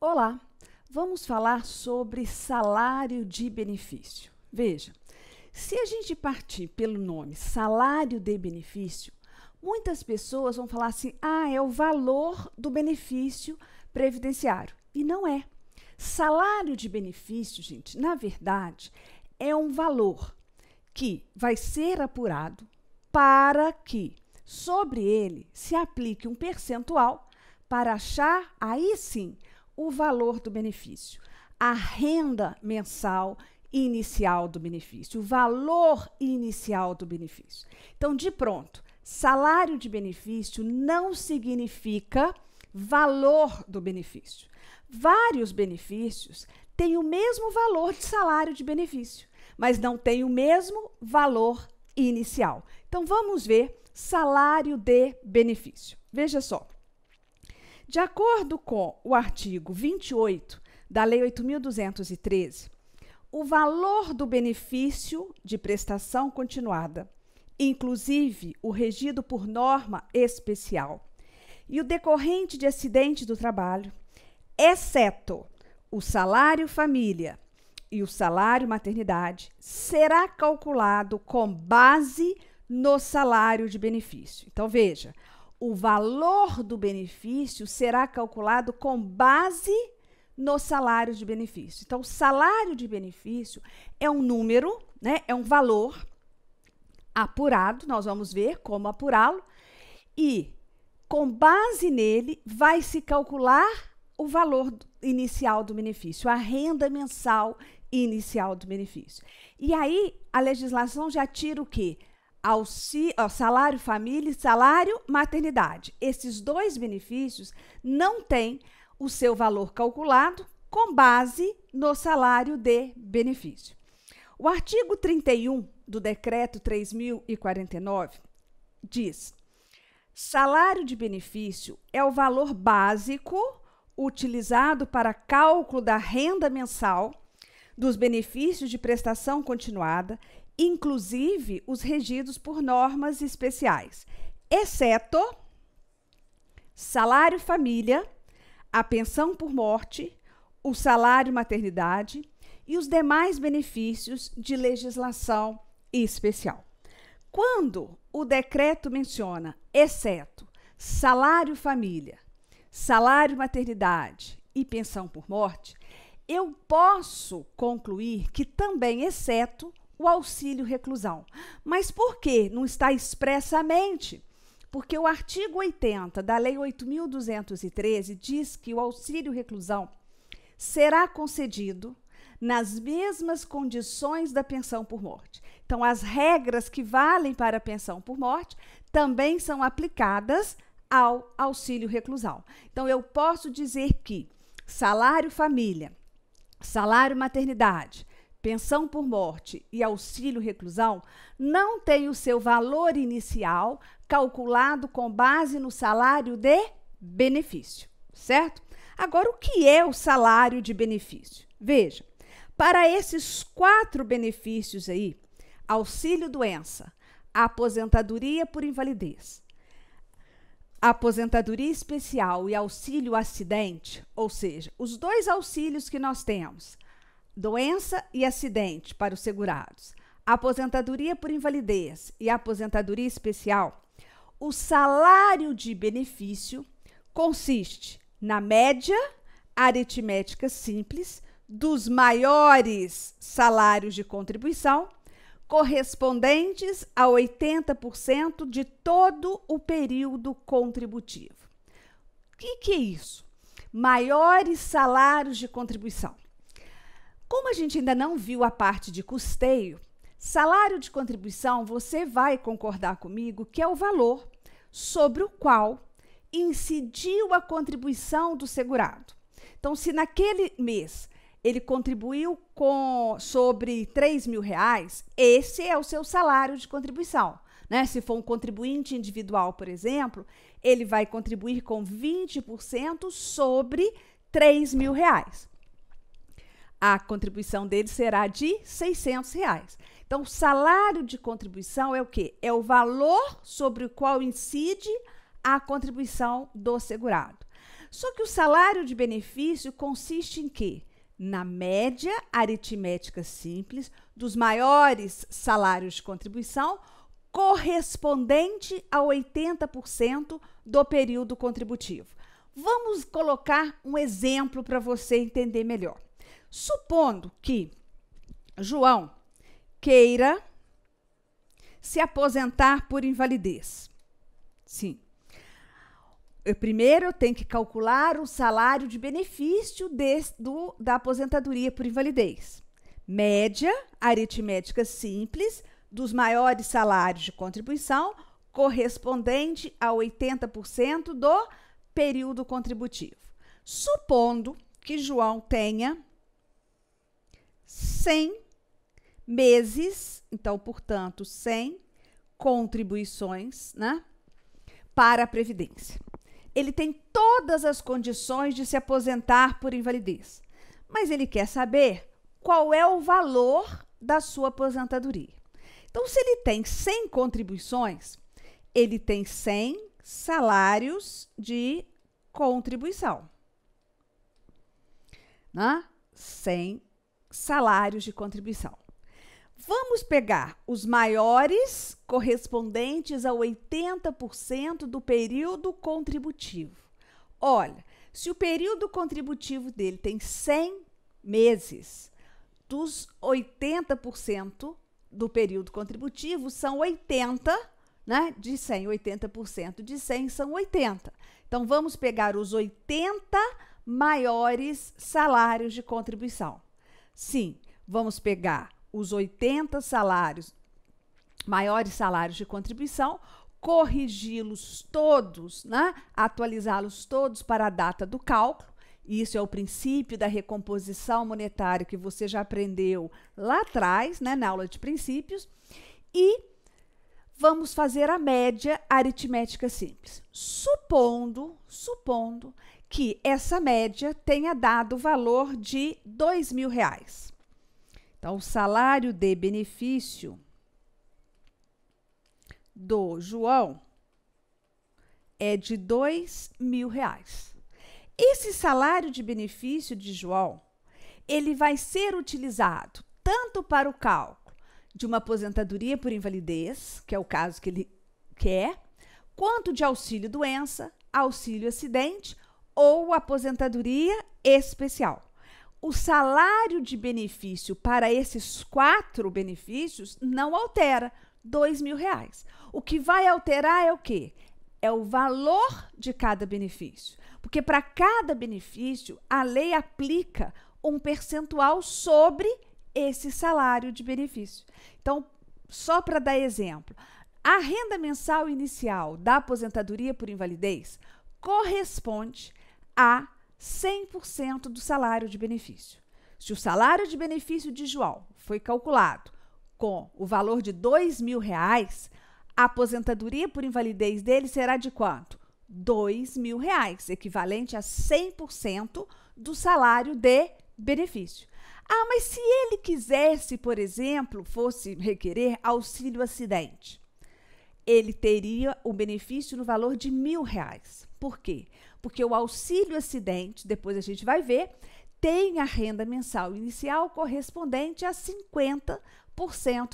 Olá, vamos falar sobre salário de benefício. Veja, se a gente partir pelo nome salário de benefício, muitas pessoas vão falar assim: é o valor do benefício previdenciário. E não é. Salário de benefício, gente, na verdade, é um valor que vai ser apurado para que sobre ele se aplique um percentual para achar, aí sim, o valor do benefício, a renda mensal inicial do benefício, o valor inicial do benefício. Então, de pronto, salário de benefício não significa valor do benefício. Vários benefícios têm o mesmo valor de salário de benefício, mas não têm o mesmo valor inicial. Então, vamos ver salário de benefício. Veja só. De acordo com o artigo 28 da Lei 8.213, o valor do benefício de prestação continuada, inclusive o regido por norma especial, e o decorrente de acidente do trabalho, exceto o salário família e o salário maternidade, será calculado com base no salário de benefício. Então, veja, o valor do benefício será calculado com base no salário de benefício. Então, o salário de benefício é um número, né? É um valor apurado, nós vamos ver como apurá-lo, e com base nele vai se calcular o valor inicial do benefício, a renda mensal inicial do benefício. E aí, a legislação já tira o quê? Salário família e salário maternidade. Esses dois benefícios não têm o seu valor calculado com base no salário de benefício. O artigo 31 do Decreto 3.049 diz: salário de benefício é o valor básico utilizado para cálculo da renda mensal dos benefícios de prestação continuada, inclusive os regidos por normas especiais, exceto salário família, a pensão por morte, o salário maternidade e os demais benefícios de legislação especial. Quando o decreto menciona, exceto salário família, salário maternidade e pensão por morte, eu posso concluir que também exceto o auxílio reclusão. Mas por que não está expressamente? Porque o artigo 80 da Lei 8.213 diz que o auxílio reclusão será concedido nas mesmas condições da pensão por morte. Então, as regras que valem para a pensão por morte também são aplicadas ao auxílio reclusão. Então, eu posso dizer que salário família, salário maternidade, pensão por morte e auxílio reclusão não tem o seu valor inicial calculado com base no salário de benefício, certo? Agora, o que é o salário de benefício? Veja, para esses 4 benefícios aí, auxílio-doença, aposentadoria por invalidez, aposentadoria especial e auxílio-acidente, ou seja, os 2 auxílios que nós temos, doença e acidente para os segurados, aposentadoria por invalidez e aposentadoria especial, o salário de benefício consiste na média aritmética simples dos maiores salários de contribuição correspondentes a 80% de todo o período contributivo. O que é isso? Maiores salários de contribuição. Como a gente ainda não viu a parte de custeio, salário de contribuição, você vai concordar comigo que é o valor sobre o qual incidiu a contribuição do segurado. Então, se naquele mês ele contribuiu sobre R$3.000, esse é o seu salário de contribuição, né? Se for um contribuinte individual, por exemplo, ele vai contribuir com 20% sobre R$3.000. A contribuição dele será de R$600. Então, o salário de contribuição é o quê? É o valor sobre o qual incide a contribuição do segurado. Só que o salário de benefício consiste em quê? Na média aritmética simples dos maiores salários de contribuição correspondente a 80% do período contributivo. Vamos colocar um exemplo para você entender melhor. Supondo que João queira se aposentar por invalidez. Sim. Primeiro, eu tenho que calcular o salário de benefício da aposentadoria por invalidez. Média aritmética simples dos maiores salários de contribuição correspondente a 80% do período contributivo. Supondo que João tenha 100 meses, então, portanto, 100 contribuições, né, para a Previdência. Ele tem todas as condições de se aposentar por invalidez, mas ele quer saber qual é o valor da sua aposentadoria. Então, se ele tem 100 contribuições, ele tem 100 salários de contribuição, né? 100 salários de contribuição. Vamos pegar os maiores correspondentes a 80% do período contributivo. Olha, se o período contributivo dele tem 100 meses, dos 80% do período contributivo são 80, né? De 100, 80% de 100 são 80. Então, vamos pegar os 80 maiores salários de contribuição. Sim, vamos pegar os 80 maiores salários de contribuição, corrigi-los todos, né? Atualizá-los todos para a data do cálculo. Isso é o princípio da recomposição monetária que você já aprendeu lá atrás, né? Na aula de princípios. E vamos fazer a média aritmética simples. Supondo que essa média tenha dado o valor de R$2.000. Então, o salário de benefício do João é de R$2.000. Esse salário de benefício de João, ele vai ser utilizado tanto para o cálculo de uma aposentadoria por invalidez, que é o caso que ele quer, quanto de auxílio-doença, auxílio-acidente ou aposentadoria especial. O salário de benefício para esses 4 benefícios não altera, R$2.000. O que vai alterar é o quê? É o valor de cada benefício. Porque para cada benefício, a lei aplica um percentual sobre esse salário de benefício. Então, só para dar exemplo, a renda mensal inicial da aposentadoria por invalidez corresponde a 100% do salário de benefício. Se o salário de benefício de João foi calculado com o valor de R$2.000, a aposentadoria por invalidez dele será de quanto? R$2.000, equivalente a 100% do salário de benefício. Ah, mas se ele quisesse, por exemplo, fosse requerer auxílio-acidente, ele teria o benefício no valor de R$1.000. Por quê? Porque o auxílio-acidente, depois a gente vai ver, tem a renda mensal inicial correspondente a 50%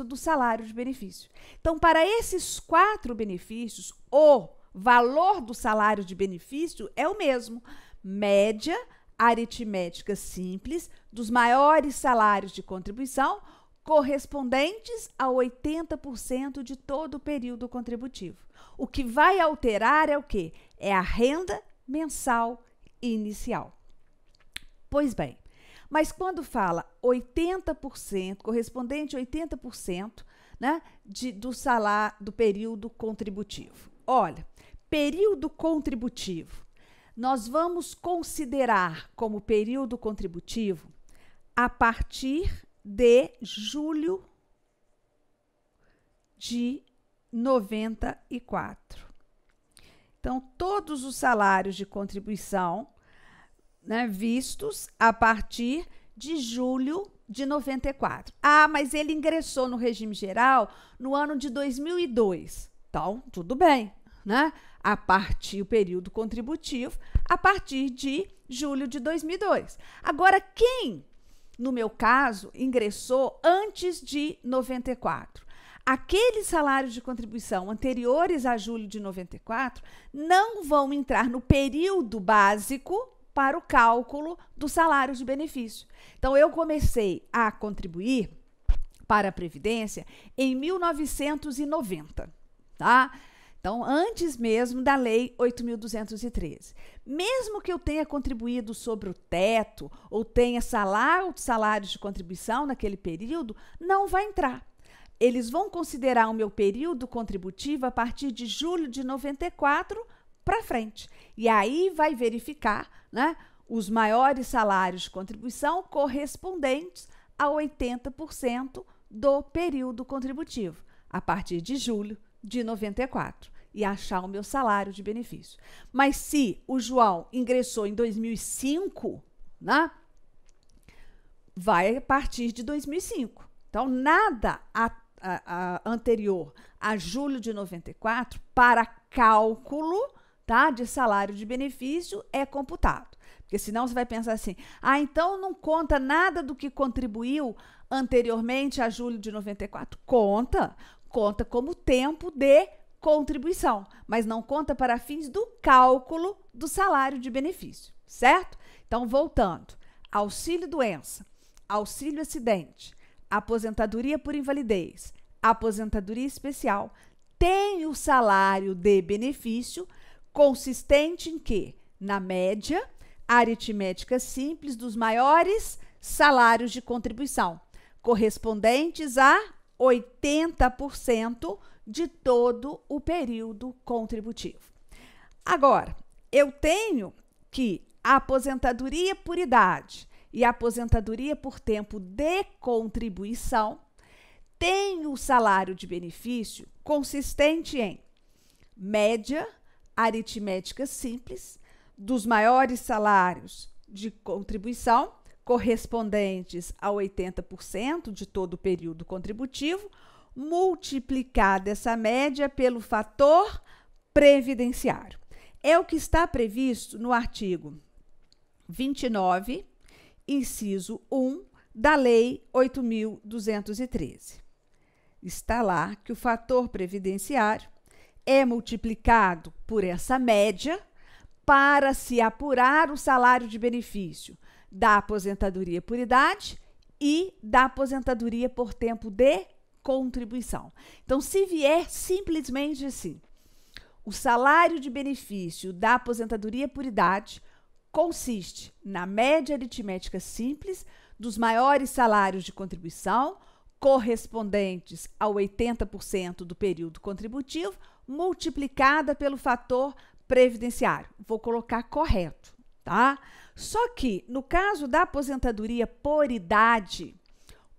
do salário de benefício. Então, para esses 4 benefícios, o valor do salário de benefício é o mesmo. Média aritmética simples dos maiores salários de contribuição correspondentes a 80% de todo o período contributivo. O que vai alterar é o quê? É a renda mensal inicial. Pois bem, mas quando fala 80%, correspondente a 80%, né, do salário do período contributivo. Olha, período contributivo, nós vamos considerar como período contributivo a partir de julho de 94. Então, todos os salários de contribuição, né, vistos a partir de julho de 94. Ah, mas ele ingressou no regime geral no ano de 2002. Então, tudo bem, né? o período contributivo, a partir de julho de 2002. Agora, quem, no meu caso, ingressou antes de 94? Aqueles salários de contribuição anteriores a julho de 94 não vão entrar no período básico para o cálculo do salário de benefício. Então, eu comecei a contribuir para a Previdência em 1990, tá? Então, antes mesmo da Lei 8.213. Mesmo que eu tenha contribuído sobre o teto ou tenha salários de contribuição naquele período, não vai entrar. Eles vão considerar o meu período contributivo a partir de julho de 94 para frente. E aí vai verificar, né, os maiores salários de contribuição correspondentes a 80% do período contributivo, a partir de julho de 94, e achar o meu salário de benefício. Mas se o João ingressou em 2005, né, vai a partir de 2005. Então, nada anterior a julho de 94 para cálculo, tá, de salário de benefício é computado. Porque senão você vai pensar assim, então não conta nada do que contribuiu anteriormente a julho de 94. Conta como tempo de contribuição, mas não conta para fins do cálculo do salário de benefício, certo? Então, voltando, auxílio-doença, auxílio-acidente, aposentadoria por invalidez, aposentadoria especial, tem o salário de benefício consistente em quê? Na média aritmética simples dos maiores salários de contribuição, correspondentes a 80% de todo o período contributivo. Agora, eu tenho que a aposentadoria por idade e a aposentadoria por tempo de contribuição tem o salário de benefício consistente em média aritmética simples dos maiores salários de contribuição, correspondentes a 80% de todo o período contributivo, multiplicada essa média pelo fator previdenciário. É o que está previsto no artigo 29, inciso 1, da Lei 8.213. Está lá que o fator previdenciário é multiplicado por essa média para se apurar o salário de benefício da aposentadoria por idade e da aposentadoria por tempo de contribuição. Então, se vier simplesmente assim, o salário de benefício da aposentadoria por idade consiste na média aritmética simples dos maiores salários de contribuição, correspondentes a 80% do período contributivo, multiplicada pelo fator previdenciário. Vou colocar correto, tá? Só que, no caso da aposentadoria por idade,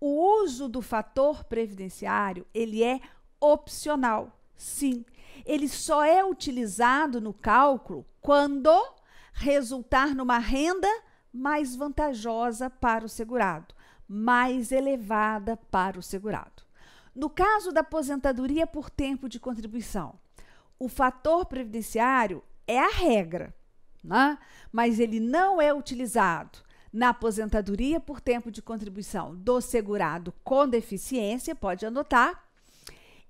o uso do fator previdenciário, ele é opcional, sim. Ele só é utilizado no cálculo quando resultar numa renda mais vantajosa para o segurado, mais elevada para o segurado. No caso da aposentadoria por tempo de contribuição, o fator previdenciário é a regra, né? Mas ele não é utilizado na aposentadoria por tempo de contribuição do segurado com deficiência, pode anotar,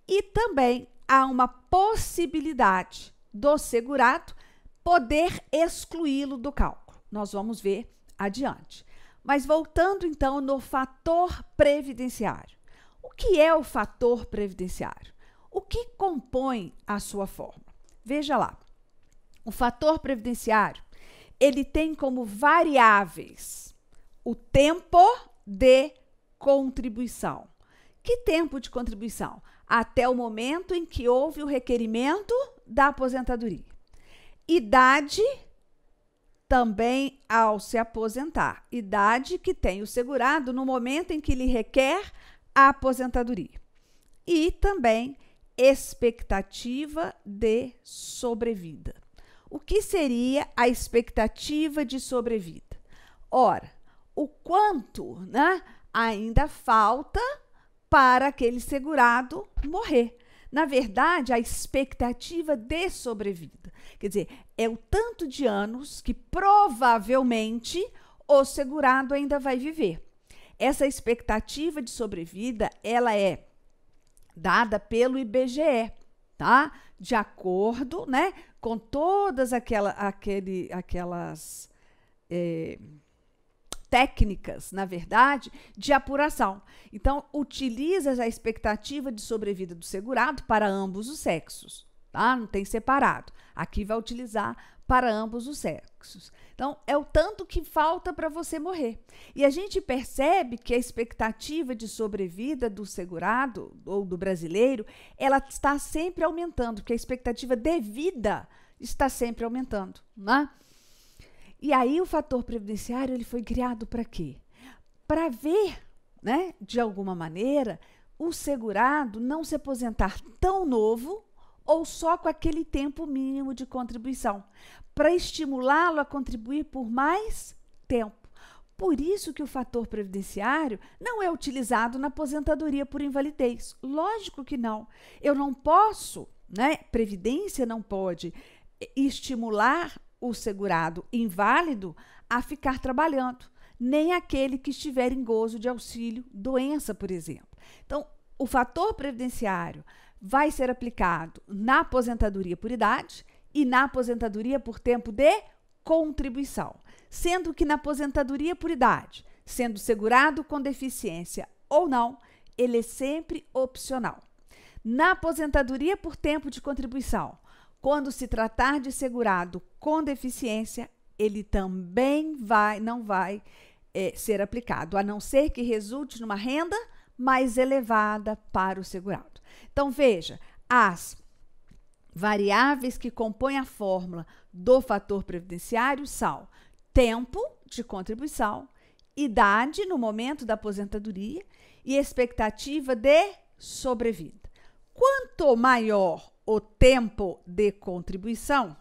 e também há uma possibilidade do segurado poder excluí-lo do cálculo. Nós vamos ver adiante. Mas voltando então no fator previdenciário. O que é o fator previdenciário? O que compõe a sua fórmula? Veja lá. O fator previdenciário, ele tem como variáveis o tempo de contribuição. Que tempo de contribuição? Até o momento em que houve o requerimento da aposentadoria. Idade, também ao se aposentar. Idade que tem o segurado no momento em que lhe requer a aposentadoria. E também expectativa de sobrevida. O que seria a expectativa de sobrevida? Ora, o quanto, né, ainda falta para aquele segurado morrer. Na verdade, a expectativa de sobrevida. Quer dizer, é o tanto de anos que provavelmente o segurado ainda vai viver. Essa expectativa de sobrevida, ela é dada pelo IBGE, tá? De acordo, né, com todas aquelas técnicas, na verdade, de apuração. Então, utiliza a expectativa de sobrevida do segurado para ambos os sexos, tá? Não tem separado. Aqui vai utilizar para ambos os sexos. Então, é o tanto que falta para você morrer. E a gente percebe que a expectativa de sobrevida do segurado ou do brasileiro, ela está sempre aumentando, porque a expectativa de vida está sempre aumentando, né? E aí o fator previdenciário, ele foi criado para quê? Para ver, né, de alguma maneira, o segurado não se aposentar tão novo ou só com aquele tempo mínimo de contribuição, para estimulá-lo a contribuir por mais tempo. Por isso que o fator previdenciário não é utilizado na aposentadoria por invalidez. Lógico que não. Eu não posso, né? Previdência não pode estimular o segurado inválido a ficar trabalhando, nem aquele que estiver em gozo de auxílio doença, por exemplo. Então, o fator previdenciário vai ser aplicado na aposentadoria por idade e na aposentadoria por tempo de contribuição, sendo que na aposentadoria por idade, sendo segurado com deficiência ou não, ele é sempre opcional. Na aposentadoria por tempo de contribuição, quando se tratar de segurado com deficiência, ele também não vai ser aplicado, a não ser que resulte numa renda mais elevada para o segurado. Então, veja, as variáveis que compõem a fórmula do fator previdenciário são tempo de contribuição, idade no momento da aposentadoria e expectativa de sobrevida. Quanto maior o tempo de contribuição,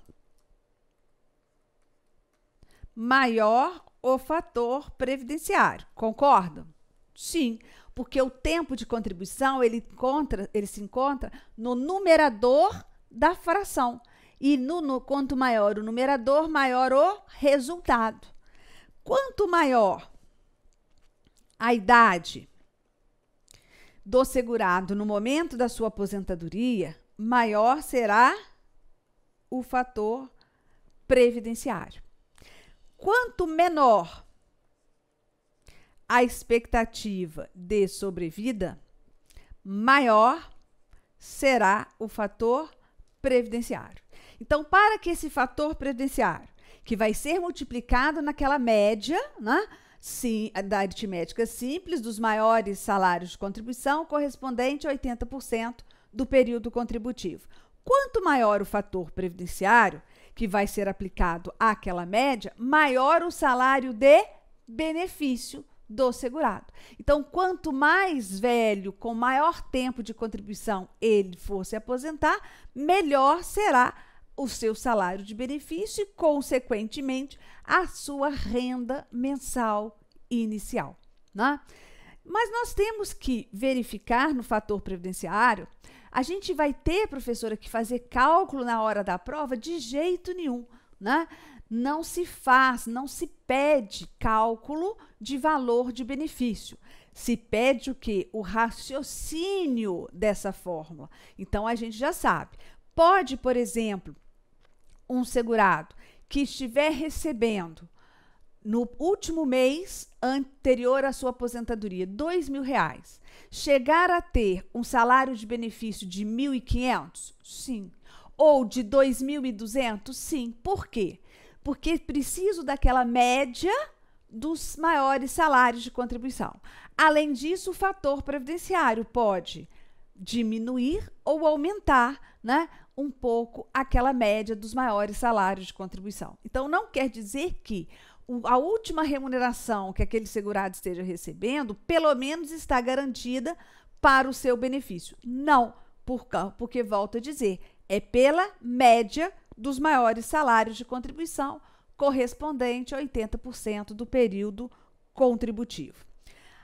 maior o fator previdenciário. Concordam? Sim, porque o tempo de contribuição ele se encontra no numerador da fração. E quanto maior o numerador, maior o resultado. Quanto maior a idade do segurado no momento da sua aposentadoria, maior será o fator previdenciário. Quanto menor a expectativa de sobrevida, maior será o fator previdenciário. Então, para que esse fator previdenciário, que vai ser multiplicado naquela média, né, da aritmética simples dos maiores salários de contribuição, correspondente a 80% do período contributivo. Quanto maior o fator previdenciário, que vai ser aplicado àquela média, maior o salário de benefício do segurado. Então, quanto mais velho, com maior tempo de contribuição ele for se aposentar, melhor será o seu salário de benefício e, consequentemente, a sua renda mensal inicial, né? Mas nós temos que verificar no fator previdenciário. A gente vai ter, professora, que fazer cálculo na hora da prova? De jeito nenhum, né? Não se faz, não se pede cálculo de valor de benefício. Se pede o quê? O raciocínio dessa fórmula. Então, a gente já sabe. Pode, por exemplo, um segurado que estiver recebendo no último mês anterior à sua aposentadoria, R$2.000, chegar a ter um salário de benefício de R$1.500? Sim. Ou de R$2.200? Sim. Por quê? Porque preciso daquela média dos maiores salários de contribuição. Além disso, o fator previdenciário pode diminuir ou aumentar, né, um pouco aquela média dos maiores salários de contribuição. Então, não quer dizer que a última remuneração que aquele segurado esteja recebendo, pelo menos está garantida para o seu benefício. Não, porque volto a dizer, é pela média dos maiores salários de contribuição, correspondente a 80% do período contributivo.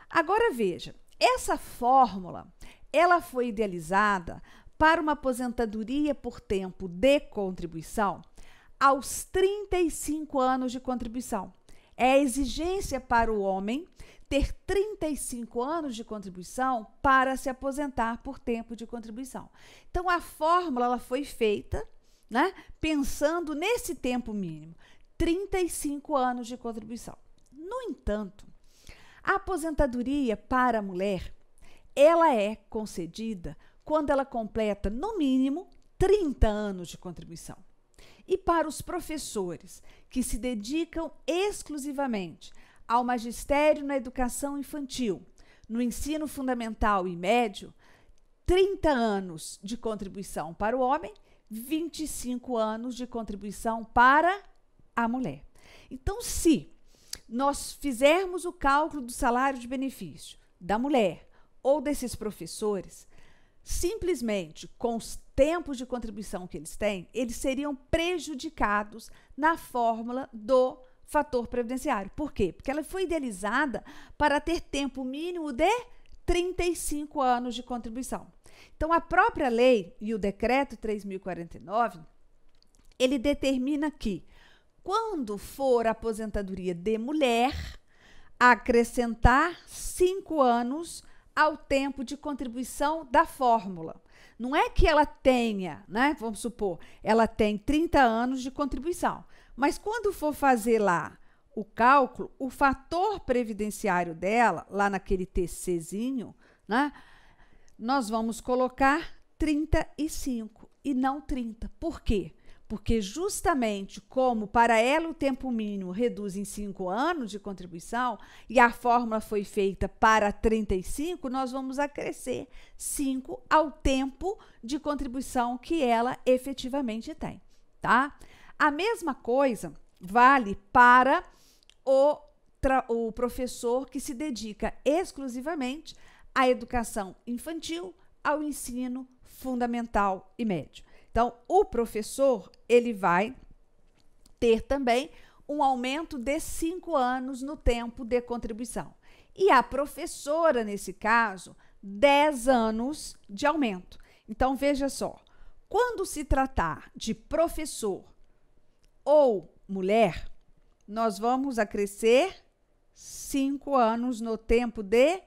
Agora veja, essa fórmula, ela foi idealizada para uma aposentadoria por tempo de contribuição aos 35 anos de contribuição. É a exigência para o homem ter 35 anos de contribuição para se aposentar por tempo de contribuição. Então, a fórmula ela foi feita, né, pensando nesse tempo mínimo, 35 anos de contribuição. No entanto, a aposentadoria para a mulher, ela é concedida quando ela completa, no mínimo, 30 anos de contribuição. E para os professores que se dedicam exclusivamente ao magistério na educação infantil, no ensino fundamental e médio, 30 anos de contribuição para o homem, 25 anos de contribuição para a mulher. Então, se nós fizermos o cálculo do salário de benefício da mulher ou desses professores, simplesmente com os tempos de contribuição que eles têm, eles seriam prejudicados na fórmula do fator previdenciário. Por quê? Porque ela foi idealizada para ter tempo mínimo de 35 anos de contribuição. Então, a própria lei e o decreto 3.049, ele determina que, quando for a aposentadoria de mulher, acrescentar 5 anos ao tempo de contribuição da fórmula. Não é que ela tenha, né? Vamos supor, ela tem 30 anos de contribuição, mas quando for fazer lá o cálculo, o fator previdenciário dela, lá naquele TCzinho, né? Nós vamos colocar 35 e não 30. Por quê? Porque justamente como para ela o tempo mínimo reduz em 5 anos de contribuição e a fórmula foi feita para 35, nós vamos acrescer 5 ao tempo de contribuição que ela efetivamente tem, tá? A mesma coisa vale para o professor que se dedica exclusivamente à educação infantil, ao ensino fundamental e médio. Então, o professor, ele vai ter também um aumento de 5 anos no tempo de contribuição. E a professora, nesse caso, 10 anos de aumento. Então, veja só, quando se tratar de professor ou mulher, nós vamos acrescer 5 anos no tempo de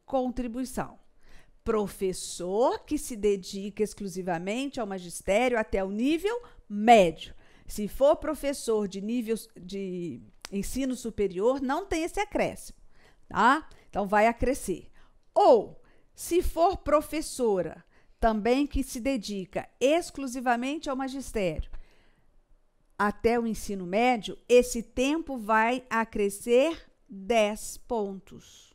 contribuição. Professor que se dedica exclusivamente ao magistério até o nível médio. Se for professor de nível de ensino superior, não tem esse acréscimo, tá? Então, vai acrescer. Ou, se for professora também que se dedica exclusivamente ao magistério até o ensino médio, esse tempo vai acrescer 10 pontos.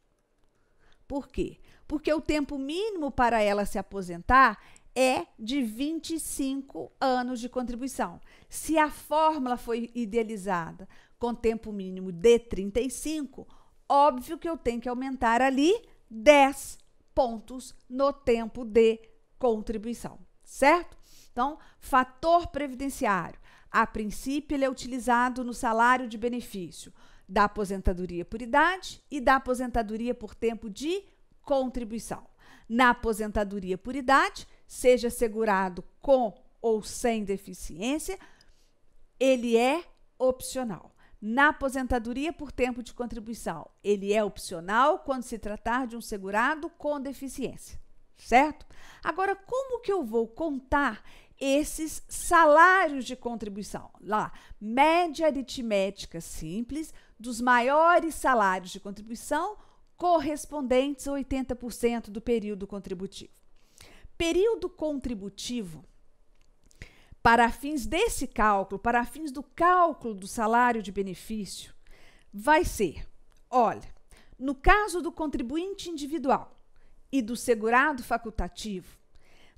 Por quê? Porque o tempo mínimo para ela se aposentar é de 25 anos de contribuição. Se a fórmula foi idealizada com tempo mínimo de 35, óbvio que eu tenho que aumentar ali 10 pontos no tempo de contribuição, certo? Então, fator previdenciário. A princípio, ele é utilizado no salário de benefício da aposentadoria por idade e da aposentadoria por tempo de contribuição. Na aposentadoria por idade, seja segurado com ou sem deficiência, ele é opcional. Na aposentadoria por tempo de contribuição, ele é opcional quando se tratar de um segurado com deficiência, certo? Agora, como que eu vou contar esses salários de contribuição? Lá, média aritmética simples dos maiores salários de contribuição correspondentes a 80% do período contributivo. Período contributivo, para fins desse cálculo, para fins do cálculo do salário de benefício, vai ser, olha, no caso do contribuinte individual e do segurado facultativo,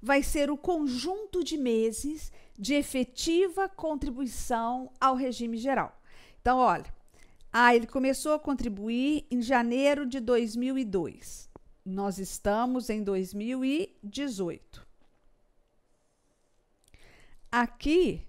vai ser o conjunto de meses de efetiva contribuição ao regime geral. Então, olha, ele começou a contribuir em janeiro de 2002. Nós estamos em 2018. Aqui,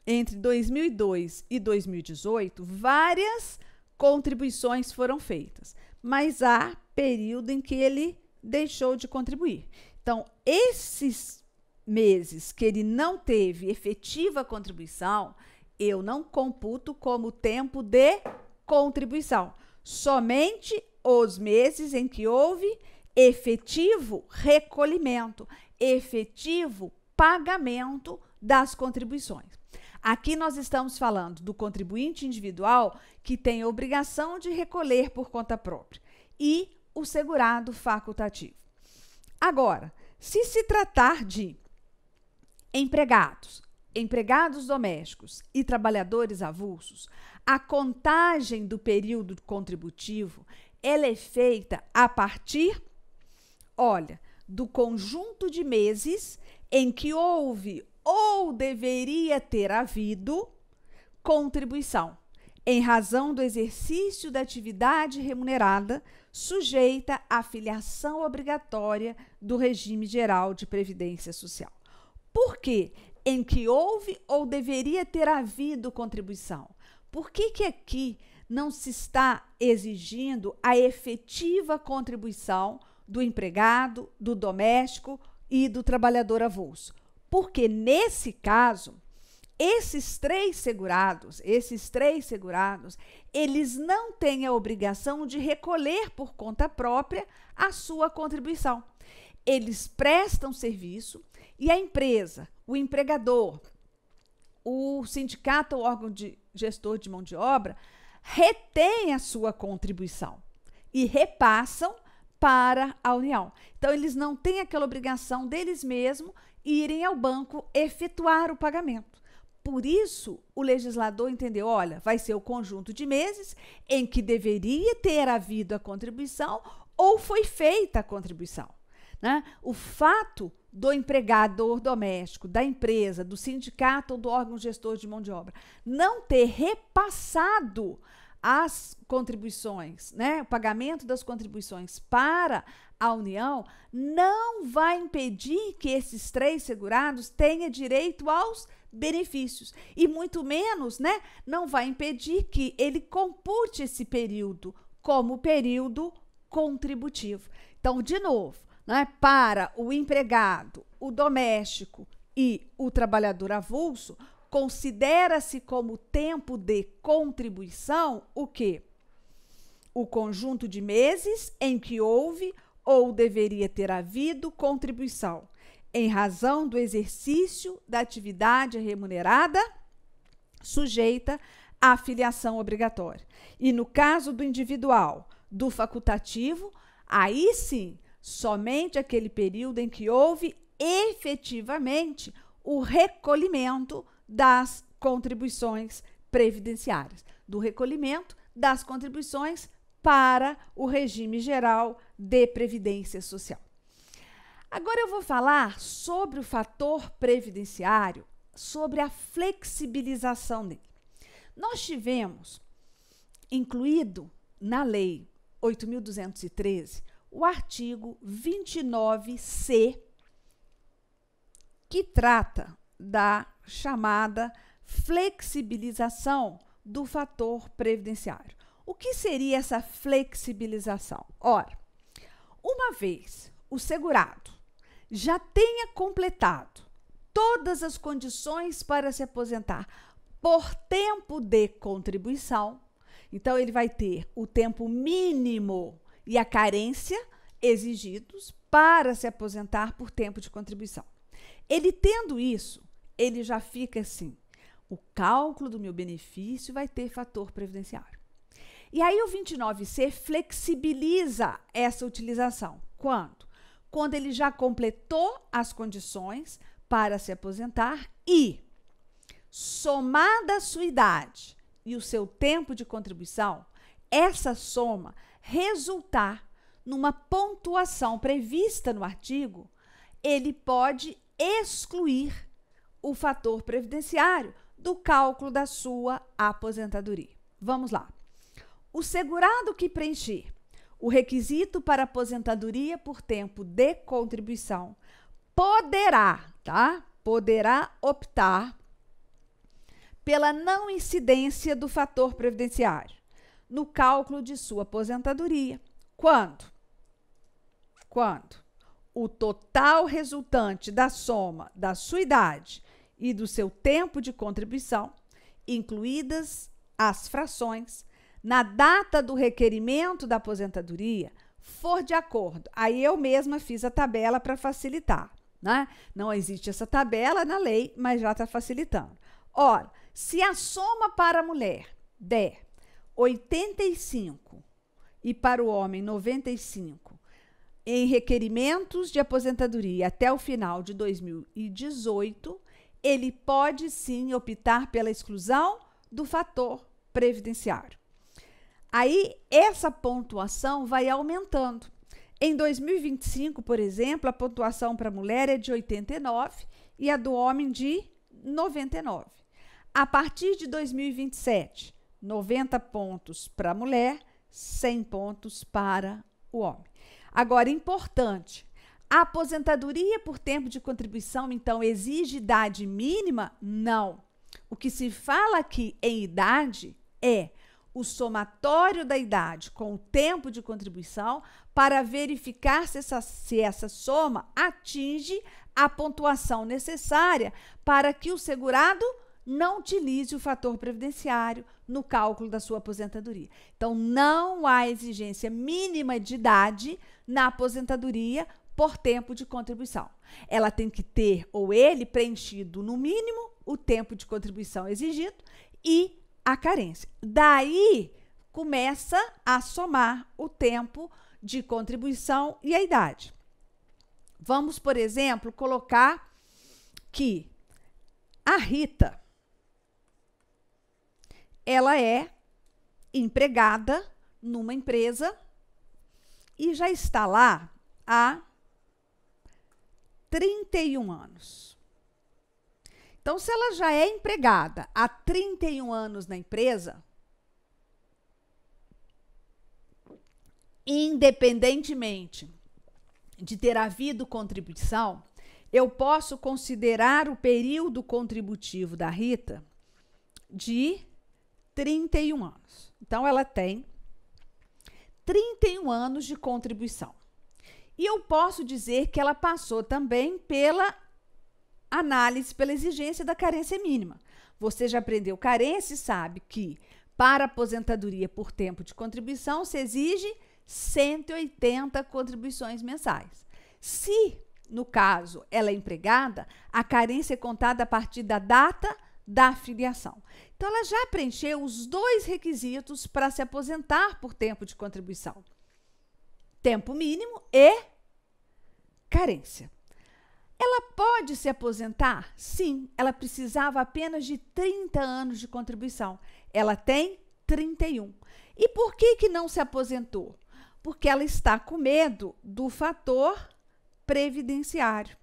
entre 2002 e 2018, várias contribuições foram feitas, mas há período em que ele deixou de contribuir. Então, esses meses que ele não teve efetiva contribuição, eu não computo como tempo de contribuição. Somente os meses em que houve efetivo recolhimento, efetivo pagamento das contribuições. Aqui nós estamos falando do contribuinte individual que tem a obrigação de recolher por conta própria e o segurado facultativo. Agora, se se tratar de empregados domésticos e trabalhadores avulsos, a contagem do período contributivo ela é feita a partir, olha, do conjunto de meses em que houve ou deveria ter havido contribuição, em razão do exercício da atividade remunerada sujeita à filiação obrigatória do regime geral de previdência social. Por quê? Em que houve ou deveria ter havido contribuição. Por que aqui não se está exigindo a efetiva contribuição do empregado, do doméstico e do trabalhador avulso? Porque, nesse caso, esses três segurados, eles não têm a obrigação de recolher por conta própria a sua contribuição. Eles prestam serviço e a empresa, o empregador, o sindicato ou órgão gestor de mão de obra retém a sua contribuição e repassam para a União. Então, eles não têm aquela obrigação deles mesmos irem ao banco efetuar o pagamento. Por isso, o legislador entendeu, olha, vai ser o conjunto de meses em que deveria ter havido a contribuição ou foi feita a contribuição, né? O fato do empregador doméstico, da empresa, do sindicato ou do órgão gestor de mão de obra não ter repassado as contribuições, né, o pagamento das contribuições para a União, não vai impedir que esses três segurados tenham direito aos benefícios e muito menos, né, não vai impedir que ele compute esse período como período contributivo. Então, de novo, né, para o empregado, o doméstico e o trabalhador avulso, considera-se como tempo de contribuição o quê? O conjunto de meses em que houve ou deveria ter havido contribuição, em razão do exercício da atividade remunerada sujeita à filiação obrigatória. E no caso do individual, do facultativo, aí sim, somente aquele período em que houve efetivamente o recolhimento das contribuições previdenciárias, do recolhimento das contribuições para o regime geral de previdência social. Agora eu vou falar sobre o fator previdenciário, sobre a flexibilização dele. Nós tivemos incluído na Lei 8.213 o artigo 29C, que trata da chamada flexibilização do fator previdenciário. O que seria essa flexibilização? Ora, uma vez o segurado já tenha completado todas as condições para se aposentar por tempo de contribuição, então ele vai ter o tempo mínimo e a carência exigidos para se aposentar por tempo de contribuição. Ele tendo isso, ele já fica assim, o cálculo do meu benefício vai ter fator previdenciário. E aí o 29C flexibiliza essa utilização. Quando? Quando ele já completou as condições para se aposentar e, somada a sua idade e o seu tempo de contribuição, essa soma resultar numa pontuação prevista no artigo, ele pode excluir o fator previdenciário do cálculo da sua aposentadoria. Vamos lá. O segurado que preencher o requisito para aposentadoria por tempo de contribuição poderá optar pela não incidência do fator previdenciário no cálculo de sua aposentadoria. Quando o total resultante da soma da sua idade e do seu tempo de contribuição, incluídas as frações, na data do requerimento da aposentadoria, for de acordo. Aí eu mesma fiz a tabela para facilitar, né? Não existe essa tabela na lei, mas já está facilitando. Ora, se a soma para a mulher der 85 e para o homem 95 em requerimentos de aposentadoria até o final de 2018, ele pode sim optar pela exclusão do fator previdenciário. Aí, essa pontuação vai aumentando. Em 2025, por exemplo, a pontuação para a mulher é de 89 e a do homem de 99. A partir de 2027, 90 pontos para a mulher, 100 pontos para o homem. Agora, importante, a aposentadoria por tempo de contribuição, então, exige idade mínima? Não. O que se fala aqui em idade é o somatório da idade com o tempo de contribuição para verificar se essa soma atinge a pontuação necessária para que o segurado não utilize o fator previdenciário no cálculo da sua aposentadoria. Então, não há exigência mínima de idade na aposentadoria por tempo de contribuição. Ela tem que ter, ou ele, preenchido no mínimo o tempo de contribuição exigido e a carência. Daí começa a somar o tempo de contribuição e a idade. Vamos, por exemplo, colocar que a Rita, ela é empregada numa empresa e já está lá há 31 anos. Então, se ela já é empregada há 31 anos na empresa, independentemente de ter havido contribuição, eu posso considerar o período contributivo da Rita de 31 anos. Então, ela tem 31 anos de contribuição. E eu posso dizer que ela passou também pela análise, pela exigência da carência mínima. Você já aprendeu carência e sabe que para aposentadoria por tempo de contribuição se exige 180 contribuições mensais. Se, no caso, ela é empregada, a carência é contada a partir da data da filiação. Então, ela já preencheu os dois requisitos para se aposentar por tempo de contribuição: tempo mínimo e carência. Ela pode se aposentar? Sim, ela precisava apenas de 30 anos de contribuição. Ela tem 31. E por que não se aposentou? Porque ela está com medo do fator previdenciário.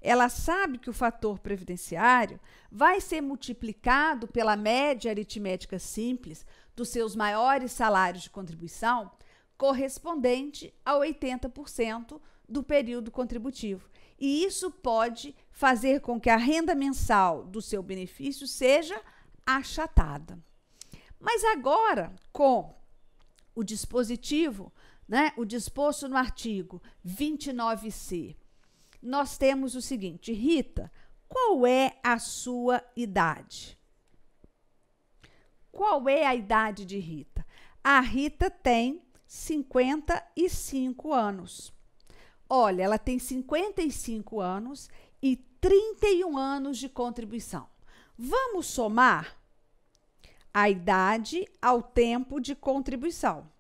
Ela sabe que o fator previdenciário vai ser multiplicado pela média aritmética simples dos seus maiores salários de contribuição, correspondente a 80% do período contributivo. E isso pode fazer com que a renda mensal do seu benefício seja achatada. Mas agora, com o dispositivo, né, o disposto no artigo 29C, nós temos o seguinte: Rita, qual é a sua idade? Qual é a idade de Rita? A Rita tem 55 anos. Olha, ela tem 55 anos e 31 anos de contribuição. Vamos somar a idade ao tempo de contribuição.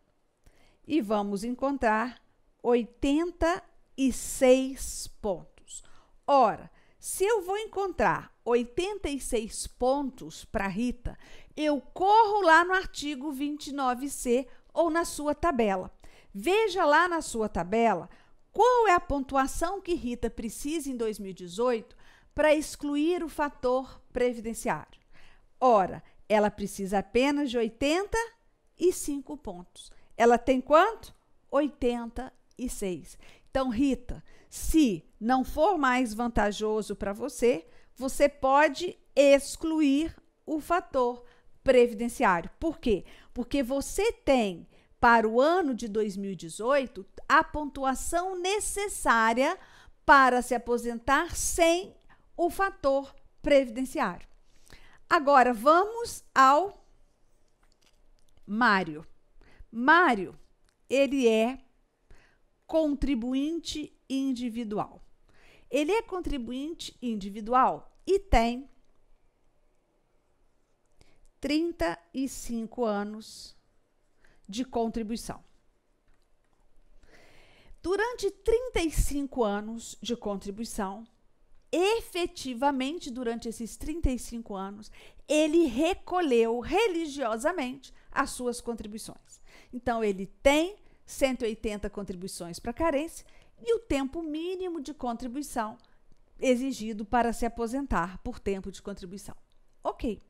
E vamos encontrar 86 pontos. Ora, se eu vou encontrar 86 pontos para a Rita, eu corro lá no artigo 29C ou na sua tabela. Veja lá na sua tabela qual é a pontuação que Rita precisa em 2018 para excluir o fator previdenciário. Ora, ela precisa apenas de 85 pontos. Ela tem quanto? 86. Então, Rita, se não for mais vantajoso para você, você pode excluir o fator previdenciário. Por quê? Porque você tem para o ano de 2018 a pontuação necessária para se aposentar sem o fator previdenciário. Agora, vamos ao Mário. Mário, ele é contribuinte individual. Ele é contribuinte individual e tem 35 anos de contribuição. Durante 35 anos de contribuição, efetivamente, durante esses 35 anos, ele recolheu religiosamente as suas contribuições. Então, ele tem 180 contribuições para carência e o tempo mínimo de contribuição exigido para se aposentar por tempo de contribuição. Ok.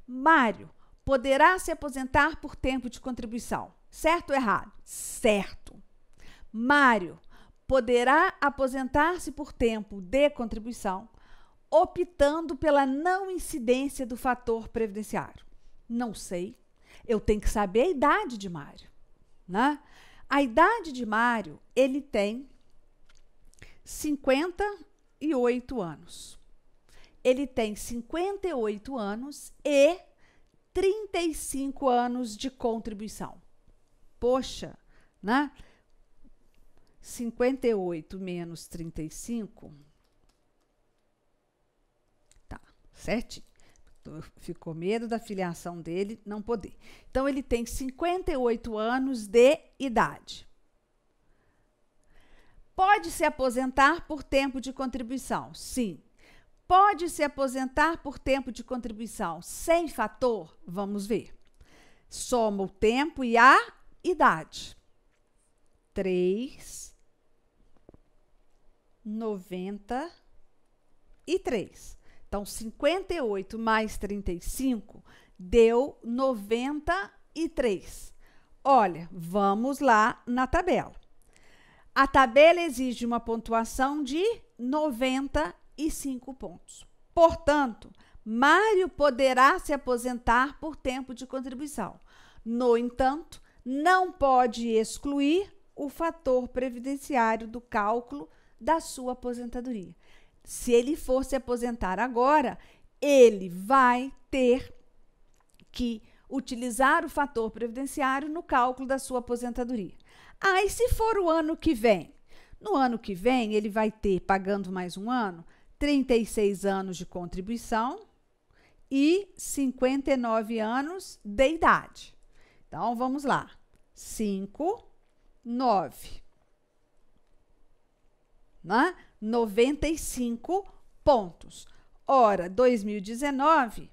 Mário poderá se aposentar por tempo de contribuição. Certo ou errado? Certo. Mário poderá aposentar-se por tempo de contribuição, optando pela não incidência do fator previdenciário. Não sei. Eu tenho que saber a idade de Mário, né? A idade de Mário, ele tem 58 anos. Ele tem 58 anos e 35 anos de contribuição. Poxa, né? 58 menos 35. Tá, certinho. Ficou medo da filiação dele não poder. Então, ele tem 58 anos de idade. Pode se aposentar por tempo de contribuição? Sim. Pode se aposentar por tempo de contribuição sem fator? Vamos ver. Soma o tempo e a idade. 3,93. Então, 58 mais 35 deu 93. Olha, vamos lá na tabela. A tabela exige uma pontuação de 95 pontos. Portanto, Mário poderá se aposentar por tempo de contribuição. No entanto, não pode excluir o fator previdenciário do cálculo da sua aposentadoria. Se ele for se aposentar agora, ele vai ter que utilizar o fator previdenciário no cálculo da sua aposentadoria. E se for o ano que vem? No ano que vem, ele vai ter, pagando mais um ano, 36 anos de contribuição e 59 anos de idade. Então, vamos lá. 5, 9. Né? 95 pontos. Ora, 2019,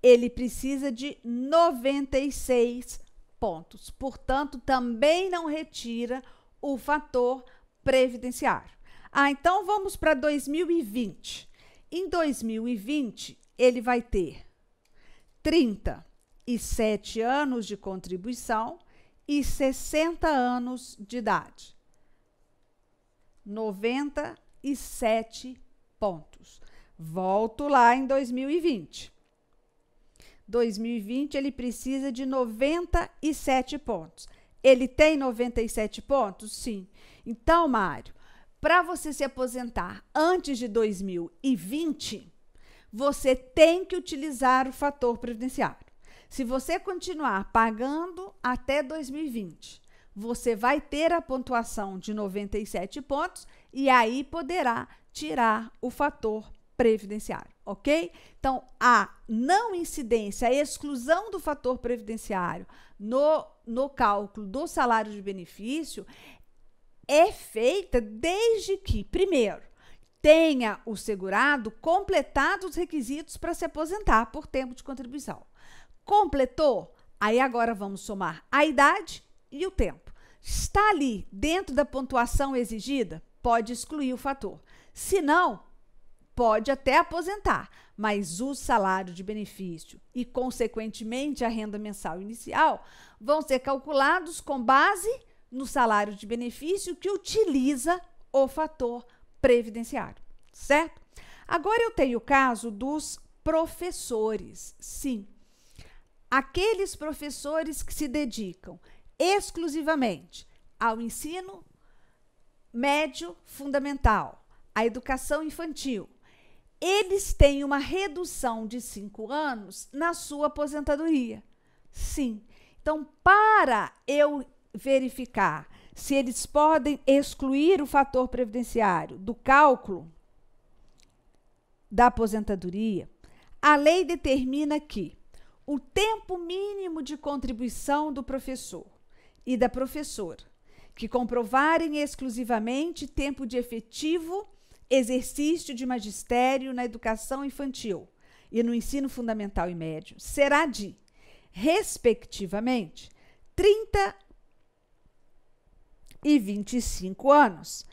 ele precisa de 96 pontos. Portanto, também não retira o fator previdenciário. Então vamos para 2020. Em 2020, ele vai ter 37 anos de contribuição e 60 anos de idade. 97 pontos. Volto lá em 2020. 2020, ele precisa de 97 pontos. Ele tem 97 pontos? Sim. Então, Mário, para você se aposentar antes de 2020, você tem que utilizar o fator previdenciário. Se você continuar pagando até 2020, você vai ter a pontuação de 97 pontos e aí poderá tirar o fator previdenciário, ok? Então, a não incidência, a exclusão do fator previdenciário no cálculo do salário de benefício é feita desde que, primeiro, tenha o segurado completado os requisitos para se aposentar por tempo de contribuição. Completou? Aí agora vamos somar a idade e o tempo. Está ali dentro da pontuação exigida? Pode excluir o fator. Se não, pode até aposentar, mas o salário de benefício e, consequentemente, a renda mensal inicial vão ser calculados com base no salário de benefício que utiliza o fator previdenciário, certo? Agora eu tenho o caso dos professores. Sim, aqueles professores que se dedicam exclusivamente ao ensino médio fundamental, à educação infantil, eles têm uma redução de 5 anos na sua aposentadoria. Sim. Então, para eu verificar se eles podem excluir o fator previdenciário do cálculo da aposentadoria, a lei determina que o tempo mínimo de contribuição do professor e da professora que comprovarem exclusivamente tempo de efetivo exercício de magistério na educação infantil e no ensino fundamental e médio será de, respectivamente, 30 e 25 anos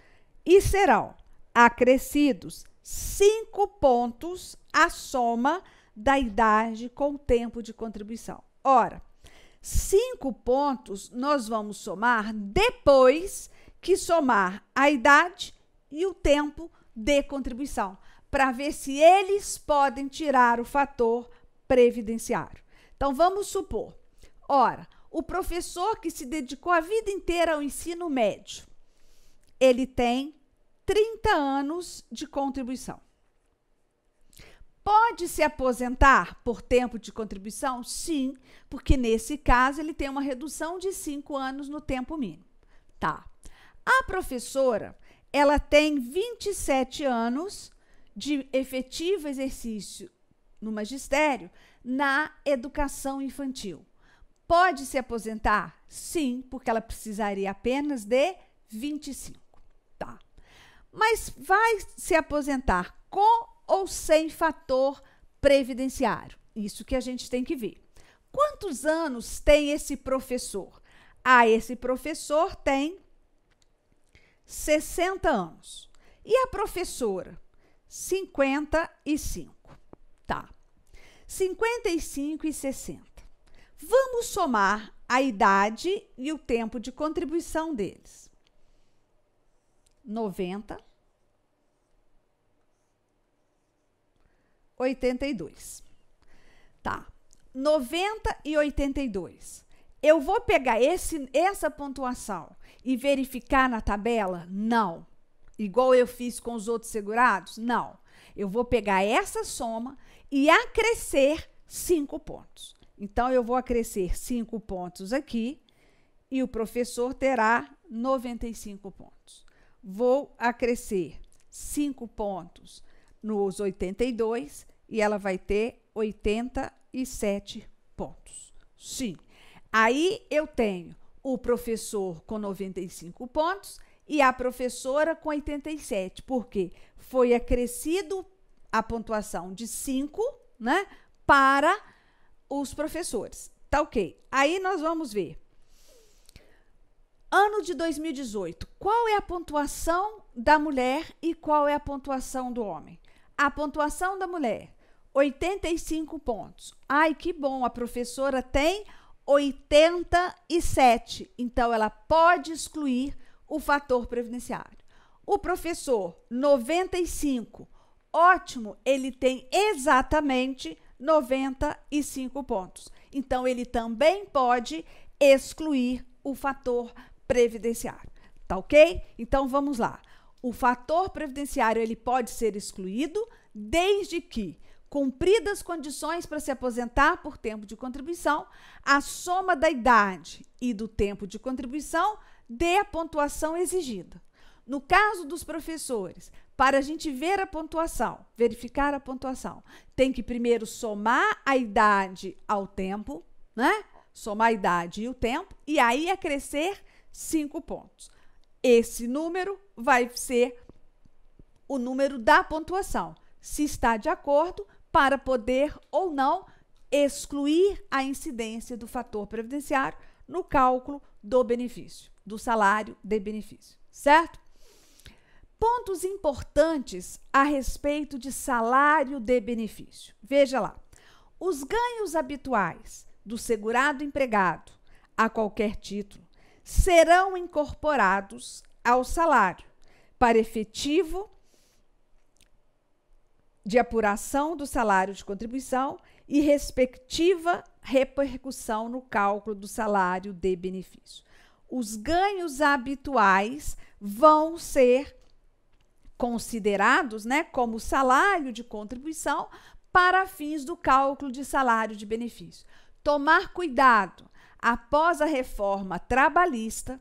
e serão acrescidos 5 pontos à soma da idade com o tempo de contribuição. Ora, 5 pontos nós vamos somar depois que somar a idade e o tempo de contribuição, para ver se eles podem tirar o fator previdenciário. Então, vamos supor, ora, o professor que se dedicou a vida inteira ao ensino médio, ele tem 30 anos de contribuição. Pode se aposentar por tempo de contribuição? Sim, porque nesse caso ele tem uma redução de 5 anos no tempo mínimo. Tá. A professora, ela tem 27 anos de efetivo exercício no magistério na educação infantil. Pode se aposentar? Sim, porque ela precisaria apenas de 25. Tá. Mas vai se aposentar com ou sem fator previdenciário? Isso que a gente tem que ver. Quantos anos tem esse professor? Esse professor tem 60 anos. E a professora? 55. Tá. 55 e 60. Vamos somar a idade e o tempo de contribuição deles. 90, 82. Tá. 90 e 82. Eu vou pegar essa pontuação e verificar na tabela? Não. Igual eu fiz com os outros segurados? Não. Eu vou pegar essa soma e acrescer 5 pontos. Então, eu vou acrescer 5 pontos aqui e o professor terá 95 pontos. Vou acrescer 5 pontos nos 82 e ela vai ter 87 pontos. Sim. Aí eu tenho o professor com 95 pontos e a professora com 87, porque foi acrescido a pontuação de 5, né, para os professores. Tá ok. Aí nós vamos ver. Ano de 2018, qual é a pontuação da mulher e qual é a pontuação do homem? A pontuação da mulher, 85 pontos. Ai, que bom, a professora tem 87, então ela pode excluir o fator previdenciário. O professor, 95, ótimo, ele tem exatamente 95 pontos. Então, ele também pode excluir o fator previdenciário. Tá ok? Então, vamos lá. O fator previdenciário, ele pode ser excluído desde que, cumpridas as condições para se aposentar por tempo de contribuição, a soma da idade e do tempo de contribuição dê a pontuação exigida. No caso dos professores, para a gente ver a pontuação, verificar a pontuação, tem que primeiro somar a idade ao tempo, né? Somar a idade e o tempo, e aí acrescer 5 pontos. Esse número vai ser o número da pontuação, se está de acordo, para poder ou não excluir a incidência do fator previdenciário no cálculo do benefício, do salário de benefício, certo? Pontos importantes a respeito de salário de benefício. Veja lá, os ganhos habituais do segurado empregado, a qualquer título, serão incorporados ao salário para efetivo de apuração do salário de contribuição e respectiva repercussão no cálculo do salário de benefício. Os ganhos habituais vão ser considerados, né, como salário de contribuição para fins do cálculo de salário de benefício. Tomar cuidado, após a reforma trabalhista,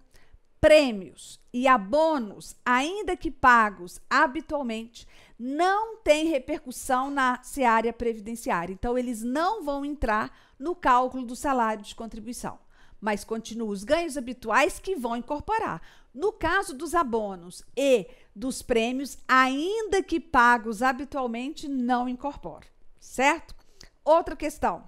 prêmios e abonos, ainda que pagos habitualmente, não têm repercussão na seara previdenciária. Então, eles não vão entrar no cálculo do salário de contribuição, mas continuam os ganhos habituais que vão incorporar. No caso dos abonos e dos prêmios, ainda que pagos habitualmente, não incorporam, certo? Outra questão.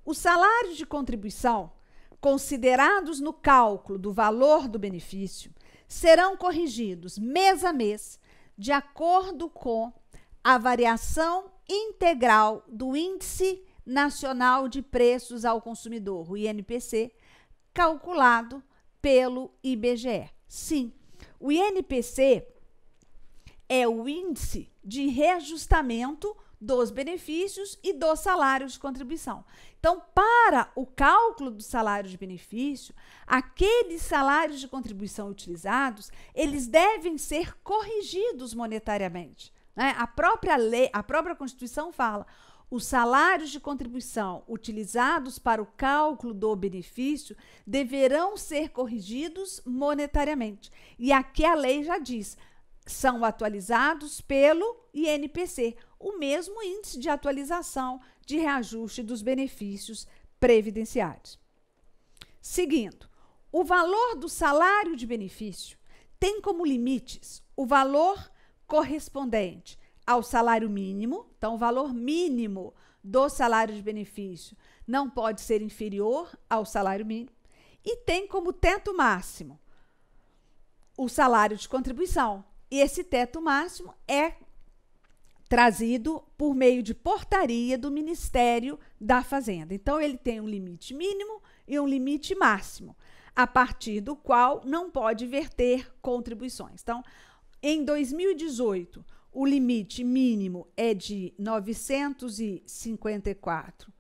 Os salários de contribuição, considerados no cálculo do valor do benefício, serão corrigidos mês a mês, de acordo com a variação integral do Índice Nacional de Preços ao Consumidor, o INPC, calculado pelo IBGE. Sim, o INPC é o índice de reajustamento dos benefícios e do salário de contribuição. Então, para o cálculo do salário de benefício, aqueles salários de contribuição utilizados, eles devem ser corrigidos monetariamente, né? A própria lei, a própria Constituição fala: os salários de contribuição utilizados para o cálculo do benefício deverão ser corrigidos monetariamente. E aqui a lei já diz: são atualizados pelo INPC, o mesmo índice de atualização de reajuste dos benefícios previdenciários. Seguindo, o valor do salário de benefício tem como limites o valor correspondente ao salário mínimo. Então, o valor mínimo do salário de benefício não pode ser inferior ao salário mínimo, e tem como teto máximo o salário de contribuição. E esse teto máximo é trazido por meio de portaria do Ministério da Fazenda. Então, ele tem um limite mínimo e um limite máximo, a partir do qual não pode verter contribuições. Então, em 2018, o limite mínimo é de R$ 954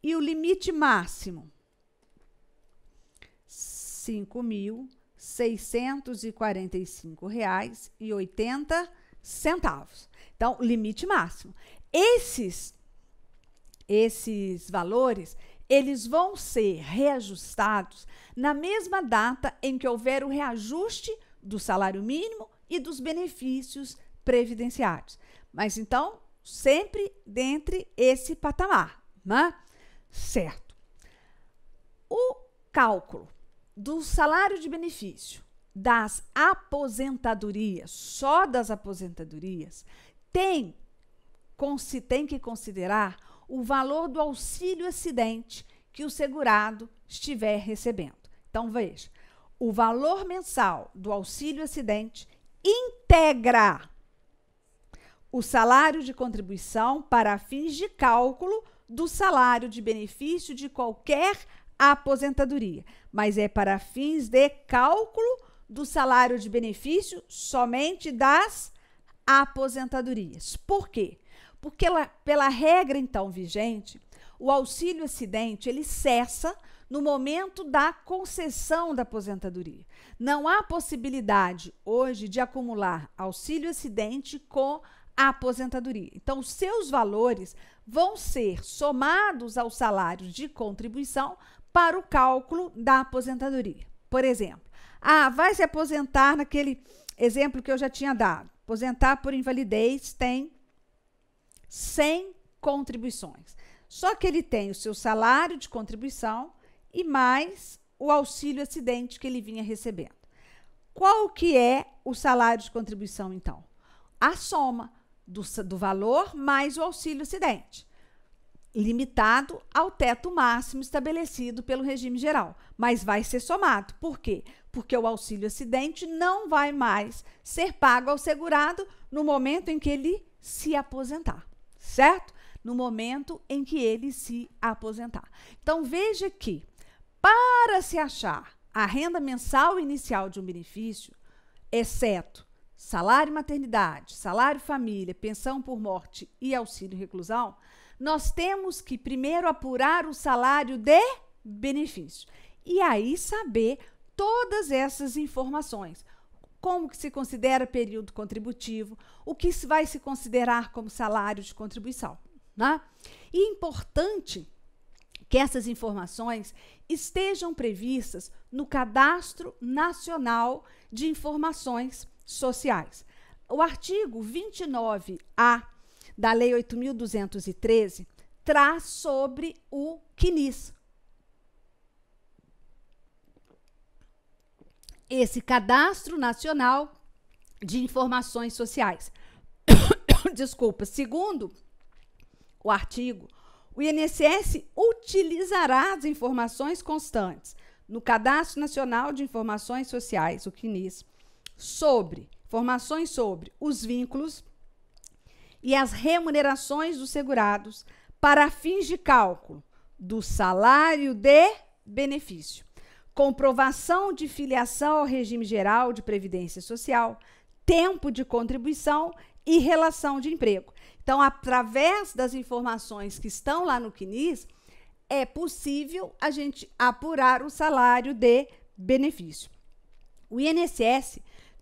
e o limite máximo R$ 5.645,80. Então, limite máximo. Esses valores, eles vão ser reajustados na mesma data em que houver o reajuste do salário mínimo e dos benefícios previdenciários. Mas, então, sempre dentre esse patamar, né? Certo. O cálculo do salário de benefício das aposentadorias, só das aposentadorias, tem que considerar o valor do auxílio-acidente que o segurado estiver recebendo. Então, veja, o valor mensal do auxílio-acidente integra o salário de contribuição para fins de cálculo do salário de benefício de qualquer aposentadoria, mas é para fins de cálculo do salário de benefício somente das aposentadorias. Por quê? Porque pela regra então vigente, o auxílio-acidente ele cessa no momento da concessão da aposentadoria. Não há possibilidade hoje de acumular auxílio-acidente com a aposentadoria. Então, os seus valores vão ser somados aos salários de contribuição para o cálculo da aposentadoria. Por exemplo, vai se aposentar naquele exemplo que eu já tinha dado. Aposentar por invalidez tem 100 contribuições. Só que ele tem o seu salário de contribuição e mais o auxílio-acidente que ele vinha recebendo. Qual que é o salário de contribuição, então? A soma do valor mais o auxílio-acidente, limitado ao teto máximo estabelecido pelo regime geral, mas vai ser somado. Por quê? Porque o auxílio-acidente não vai mais ser pago ao segurado no momento em que ele se aposentar, certo? No momento em que ele se aposentar. Então, veja que, para se achar a renda mensal inicial de um benefício, exceto salário maternidade, salário família, pensão por morte e auxílio reclusão, nós temos que primeiro apurar o salário de benefício. E aí saber todas essas informações. Como que se considera período contributivo, o que vai se considerar como salário de contribuição, né? E é importante que essas informações estejam previstas no Cadastro Nacional de Informações Sociais. O artigo 29A da Lei 8.213 traz sobre o CNIS. Esse Cadastro Nacional de Informações Sociais. Desculpa, segundo o artigo, o INSS utilizará as informações constantes no Cadastro Nacional de Informações Sociais, o CNIS, informações sobre os vínculos e as remunerações dos segurados para fins de cálculo do salário de benefício, comprovação de filiação ao regime geral de previdência social, tempo de contribuição e relação de emprego. Então, através das informações que estão lá no CNIS, é possível a gente apurar o salário de benefício. O INSS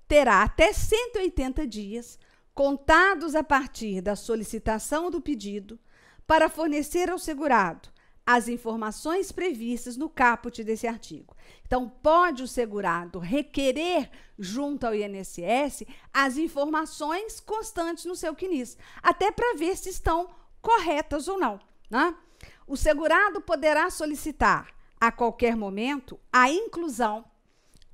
terá até 180 dias, contados a partir da solicitação do pedido, para fornecer ao segurado as informações previstas no caput desse artigo. Então, pode o segurado requerer junto ao INSS as informações constantes no seu CNIS, até para ver se estão corretas ou não, né? O segurado poderá solicitar a qualquer momento a inclusão,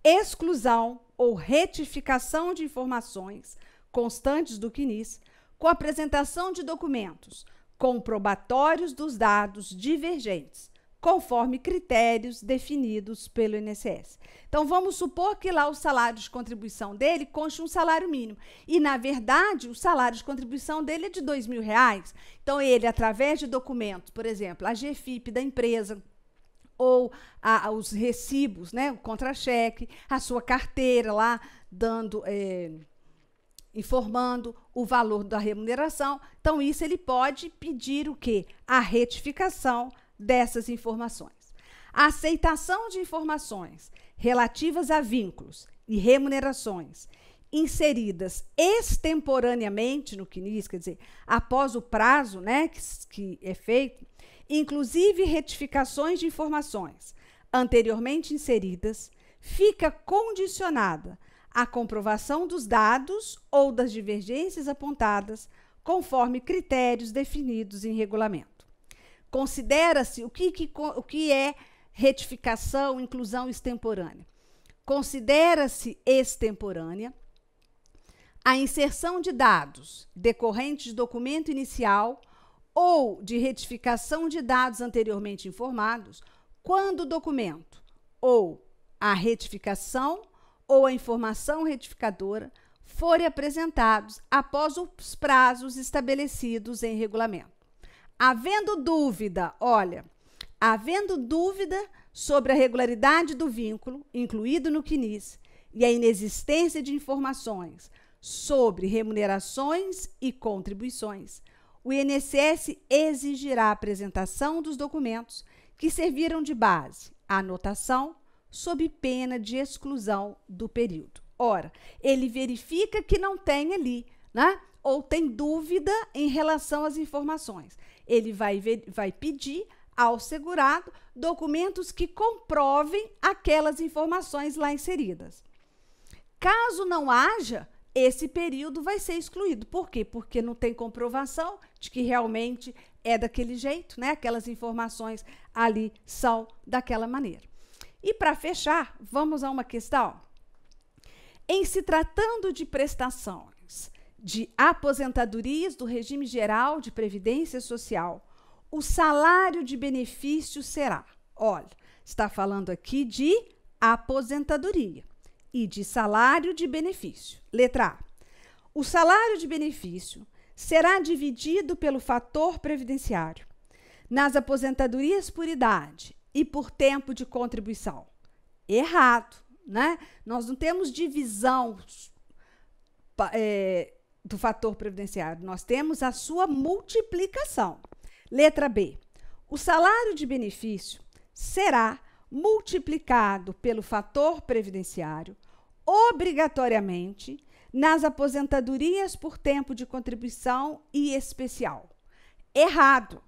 exclusão ou retificação de informações constantes do CNIS, com apresentação de documentos comprobatórios dos dados divergentes, conforme critérios definidos pelo INSS. Então, vamos supor que lá o salário de contribuição dele conste um salário mínimo. E, na verdade, o salário de contribuição dele é de R$2.000. Então, ele, através de documentos, por exemplo, a GFIP da empresa, ou os recibos, né, o contra-cheque, a sua carteira lá, dando... informando o valor da remuneração. Então, isso ele pode pedir o quê? A retificação dessas informações. A aceitação de informações relativas a vínculos e remunerações inseridas extemporaneamente no CNIS, quer dizer, após o prazo, né, que é feito, inclusive retificações de informações anteriormente inseridas, fica condicionada a comprovação dos dados ou das divergências apontadas conforme critérios definidos em regulamento. Considera-se o que é retificação, inclusão extemporânea. Considera-se extemporânea a inserção de dados decorrentes de documento inicial ou de retificação de dados anteriormente informados quando o documento ou a retificação ou a informação retificadora forem apresentados após os prazos estabelecidos em regulamento. Havendo dúvida sobre a regularidade do vínculo incluído no CNIS e a inexistência de informações sobre remunerações e contribuições, o INSS exigirá a apresentação dos documentos que serviram de base à anotação sob pena de exclusão do período. Ora, ele verifica que não tem ali, né? Ou tem dúvida em relação às informações. Ele vai pedir ao segurado documentos que comprovem aquelas informações lá inseridas. Caso não haja, esse período vai ser excluído. Por quê? Porque não tem comprovação de que realmente é daquele jeito, né? Aquelas informações ali são daquela maneira. E para fechar, vamos a uma questão. Em se tratando de prestações de aposentadorias do regime geral de previdência social, o salário de benefício será, olha, está falando aqui de aposentadoria e de salário de benefício. Letra A. O salário de benefício será dividido pelo fator previdenciário nas aposentadorias por idade e por tempo de contribuição. Errado, né? Nós não temos divisão do fator previdenciário, nós temos a sua multiplicação. Letra B. O salário de benefício será multiplicado pelo fator previdenciário obrigatoriamente nas aposentadorias por tempo de contribuição e especial. Errado.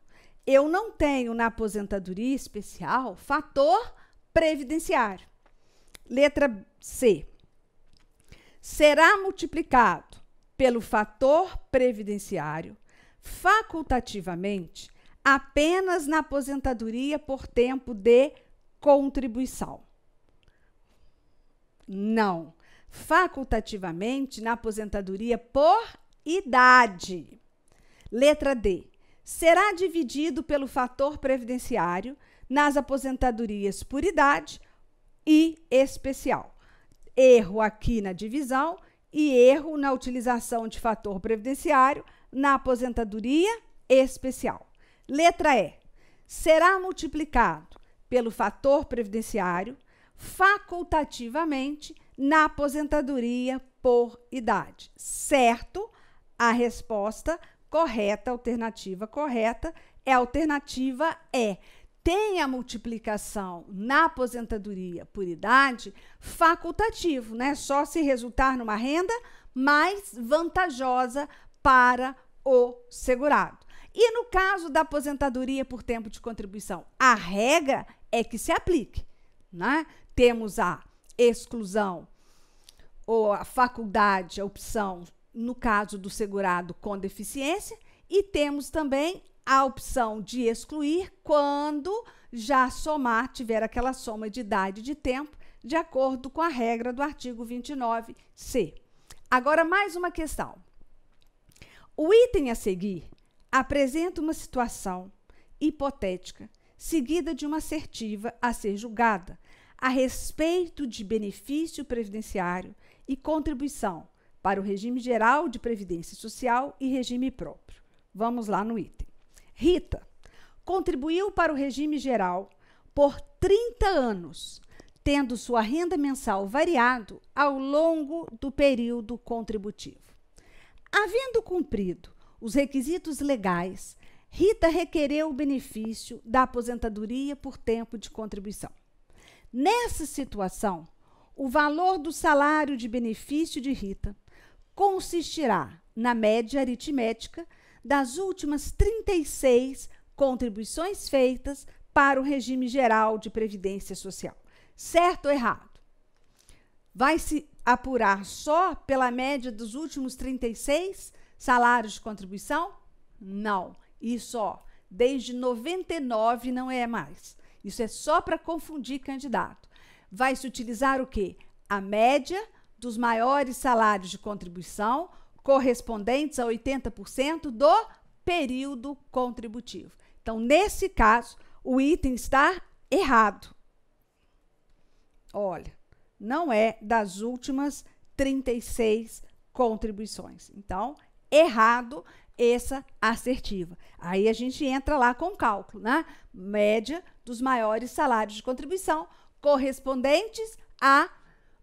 Eu não tenho na aposentadoria especial fator previdenciário. Letra C. Será multiplicado pelo fator previdenciário facultativamente apenas na aposentadoria por tempo de contribuição. Não. Facultativamente na aposentadoria por idade. Letra D. Será dividido pelo fator previdenciário nas aposentadorias por idade e especial. Erro aqui na divisão e erro na utilização de fator previdenciário na aposentadoria especial. Letra E. Será multiplicado pelo fator previdenciário facultativamente na aposentadoria por idade. Certo? A resposta correta, a alternativa correta é a alternativa E. Tem a multiplicação na aposentadoria por idade facultativo, né? Só se resultar numa renda mais vantajosa para o segurado. E no caso da aposentadoria por tempo de contribuição, a regra é que se aplique, né? Temos a exclusão ou a faculdade, a opção, no caso do segurado com deficiência, e temos também a opção de excluir quando já tiver aquela soma de idade e de tempo, de acordo com a regra do artigo 29C. Agora, mais uma questão. O item a seguir apresenta uma situação hipotética, seguida de uma assertiva a ser julgada, a respeito de benefício previdenciário e contribuição para o regime geral de previdência social e regime próprio. Vamos lá no item. Rita contribuiu para o regime geral por 30 anos, tendo sua renda mensal variado ao longo do período contributivo. Havendo cumprido os requisitos legais, Rita requereu o benefício da aposentadoria por tempo de contribuição. Nessa situação, o valor do salário de benefício de Rita consistirá na média aritmética das últimas 36 contribuições feitas para o regime geral de previdência social. Certo ou errado? Vai se apurar só pela média dos últimos 36 salários de contribuição? Não. Isso, desde 99 não é mais. Isso é só para confundir candidato. Vai se utilizar o quê? A média dos maiores salários de contribuição correspondentes a 80% do período contributivo. Então, nesse caso, o item está errado. Olha, não é das últimas 36 contribuições. Então, errado essa assertiva. Aí a gente entra lá com o cálculo, né? Média dos maiores salários de contribuição correspondentes a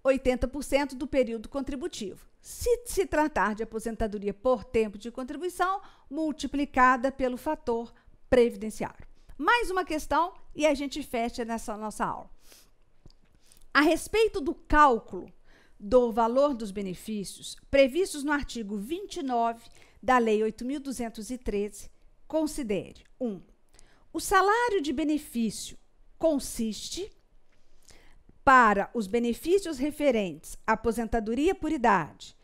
80% do período contributivo. Se tratar de aposentadoria por tempo de contribuição, multiplicada pelo fator previdenciário. Mais uma questão e a gente fecha nessa nossa aula. A respeito do cálculo do valor dos benefícios previstos no artigo 29 da Lei 8.213, considere 1. O salário de benefício consiste para os benefícios referentes à aposentadoria por idade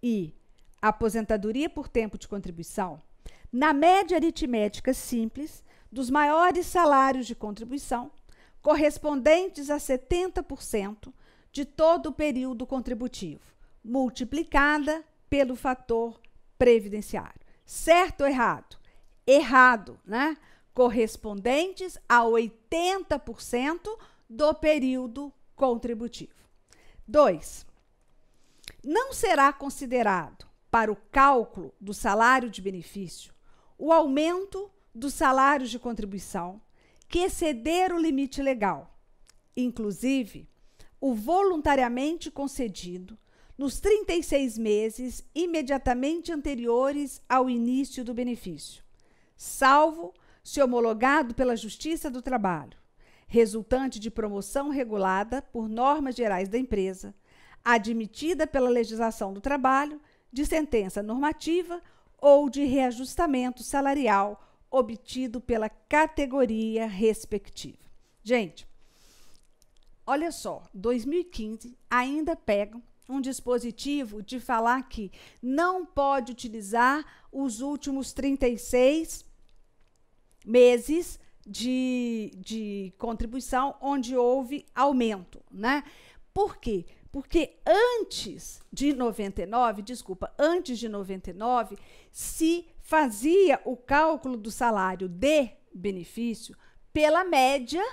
e aposentadoria por tempo de contribuição, na média aritmética simples dos maiores salários de contribuição, correspondentes a 70% de todo o período contributivo, multiplicada pelo fator previdenciário. Certo ou errado? Errado, né? Correspondentes a 80% do período contributivo. 2. Não será considerado para o cálculo do salário de benefício o aumento dos salários de contribuição que exceder o limite legal, inclusive o voluntariamente concedido nos 36 meses imediatamente anteriores ao início do benefício, salvo se homologado pela Justiça do Trabalho, resultante de promoção regulada por normas gerais da empresa, admitida pela legislação do trabalho, de sentença normativa ou de reajustamento salarial obtido pela categoria respectiva. Gente, olha só, 2015 ainda pegam um dispositivo de falar que não pode utilizar os últimos 36 meses de contribuição onde houve aumento, né? Por quê? Porque antes de 99, se fazia o cálculo do salário de benefício pela média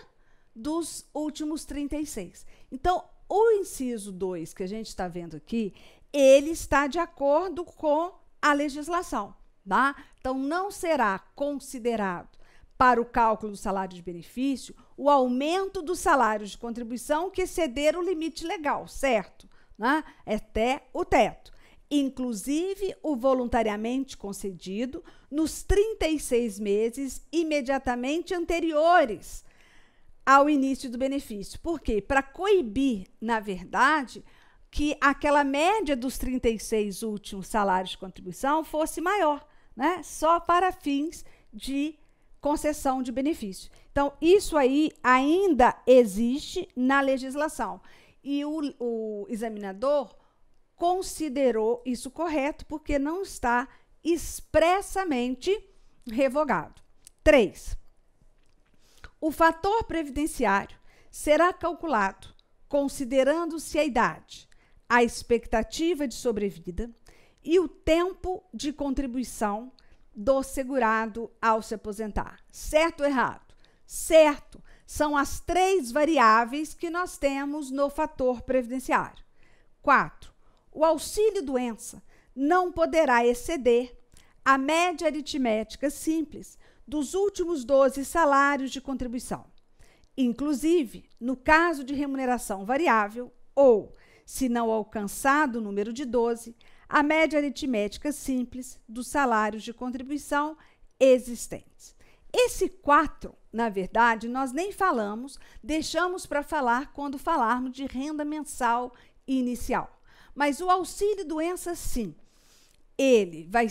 dos últimos 36. Então, o inciso 2 que a gente está vendo aqui, ele está de acordo com a legislação, tá? Então, não será considerado para o cálculo do salário de benefício o aumento dos salários de contribuição que exceder o limite legal, certo? Né? Até o teto. Inclusive o voluntariamente concedido nos 36 meses imediatamente anteriores ao início do benefício. Por quê? Para coibir, na verdade, que aquela média dos 36 últimos salários de contribuição fosse maior, né? Só para fins de concessão de benefício. Então, isso aí ainda existe na legislação. E o examinador considerou isso correto porque não está expressamente revogado. 3. O fator previdenciário será calculado considerando-se a idade, a expectativa de sobrevida e o tempo de contribuição do segurado ao se aposentar. Certo ou errado? Certo. São as 3 variáveis que nós temos no fator previdenciário. 4. O auxílio-doença não poderá exceder a média aritmética simples dos últimos 12 salários de contribuição, inclusive no caso de remuneração variável ou, se não alcançado o número de 12, a média aritmética simples dos salários de contribuição existentes. Esse 4, na verdade, nós nem falamos, deixamos para falar quando falarmos de renda mensal inicial. Mas o auxílio-doença, sim, ele vai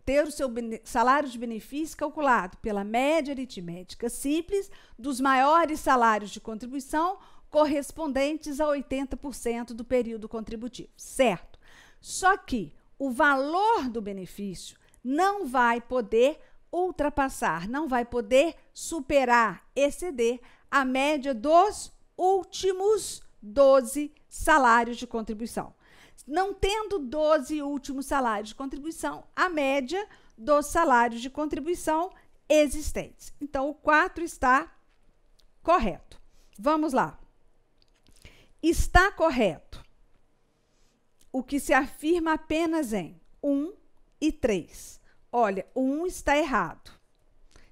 ter o seu salário de benefício calculado pela média aritmética simples dos maiores salários de contribuição correspondentes a 80% do período contributivo, certo? Só que o valor do benefício não vai poder ultrapassar, não vai poder superar, exceder a média dos últimos 12 salários de contribuição. Não tendo 12 últimos salários de contribuição, a média dos salários de contribuição existentes. Então, o 4 está correto. Vamos lá. Está correto o que se afirma apenas em 1 e 3. Olha, o 1 está errado.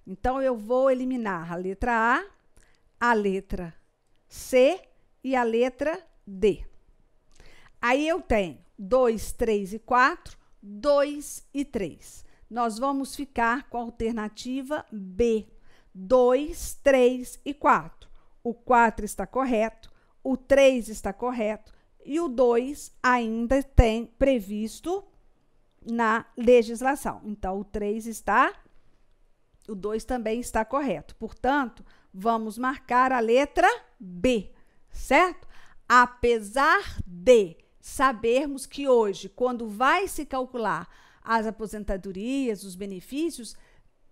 Então, eu vou eliminar a letra A, a letra C e a letra D. Aí eu tenho 2, 3 e 4, 2 e 3. Nós vamos ficar com a alternativa B, 2, 3 e 4. O 4 está correto, o 3 está correto e o 2 ainda tem previsto na legislação. Então, o 3 está, o 2 também está correto. Portanto, vamos marcar a letra B, certo? Apesar de sabermos que hoje, quando vai se calcular as aposentadorias, os benefícios,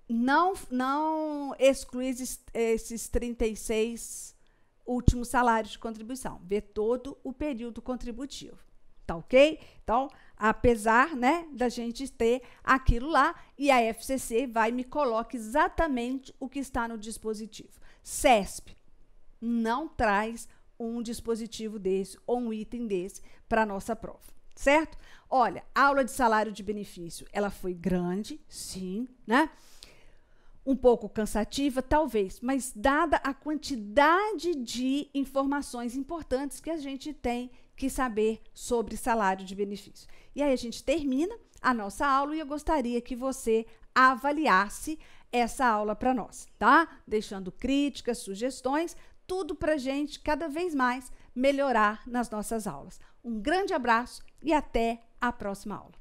não exclui esses 36 últimos salários de contribuição, vê todo o período contributivo, tá ok? Então, apesar, né, da gente ter aquilo lá, e a FCC vai e me coloca exatamente o que está no dispositivo. CESP não traz um dispositivo desse ou um item desse para a nossa prova, certo? Olha, a aula de salário de benefício, ela foi grande, sim, né? Um pouco cansativa, talvez, mas dada a quantidade de informações importantes que a gente tem que saber sobre salário de benefício. E aí a gente termina a nossa aula e eu gostaria que você avaliasse essa aula para nós, tá? Deixando críticas, sugestões, tudo para a gente cada vez mais melhorar nas nossas aulas. Um grande abraço e até a próxima aula.